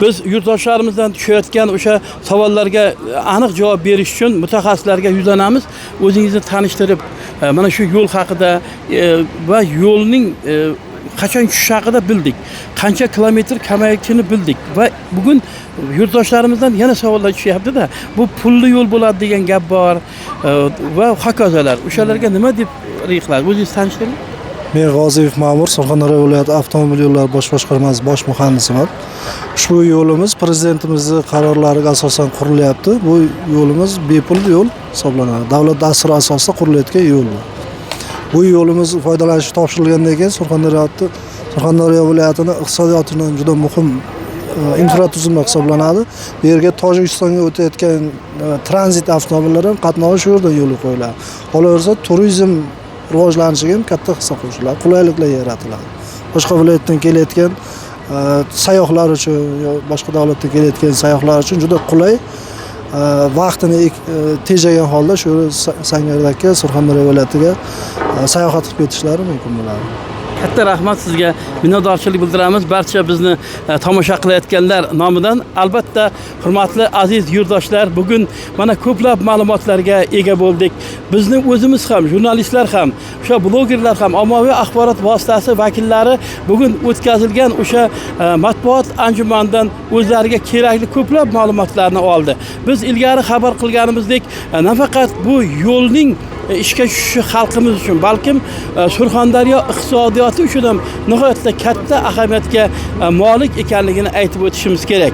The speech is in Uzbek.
Biz yurtdoshlarimizdan tushayotgan o'sha savollarga aniq javob berish uchun mutaxassislarga yuzlanamiz. O'zingizni tanishtirib, mana shu yo'l haqida va yo'lning qachon tushishi haqida bildik. Qancha kilometr kamayishini bildik va bugun yurtdoshlarimizdan yana savollar tushyapti-da. Bu pulli yo'l bo'ladi degan gap bor va hokazolar. O'shalarga nima deb qiladi? O'zingiz tanishtiring. Men G'oziyev Ma'mur, Surxondaryo viloyati avtomobil yo'llari bosh boshqarmasi bosh muhandisiman. Ushbu yo'limiz prezidentimizning qarorlariga asosan qurilyapti. Bu yo'limiz bepul yo'l hisoblanadi. Davlat dasturi asosida qurilayotgan yo'l bu. Bu yo'limiz foydalanishga topshirilgandan keyin Surxondaryo viloyatining iqtisodiyotining juda muhim infratuzilma hisoblanadi. Bu yerga Tojikistonga o'tayotgan tranzit avtomobillari ham qatnovi shu yerdan yo'l qo'yiladi. Qolaversa, turizm rivojlanishiga ham katta hissa qo'shiladi, qulayliklar yaratiladi. Boshqa viloyatdan kelayotgan sayyohlar uchun, boshqa davlatdan kelayotgan sayyohlar uchun juda qulay, vaqtini tejagan holda shu Sangardagi Surxondaryo viloyatiga sayohat qilib ketishlari mumkin bo'ladi. Katta rahmat sizga, minnatdorchilik bildiramiz barcha bizni tomosha qilayotganlar nomidan. Albatta, hurmatli aziz yurtdoshlar, bugun mana ko'plab ma'lumotlarga ega bo'ldik. Bizni o'zimiz ham, jurnalistlar ham, o'sha blogerlar ham, ommaviy axborot vositasi vakillari bugun o'tkazilgan o'sha matbuot anjumanidan o'zlariga kerakli ko'plab ma'lumotlarni oldi. Biz ilgari xabar qilganimizdek, nafaqat bu yo'lning ishga tushishi xalqimiz uchun, balkim Surxondaryo iqtisodiyoti uchun ham nihoyatda katta ahamiyatga molik ekanligini aytib o'tishimiz kerak.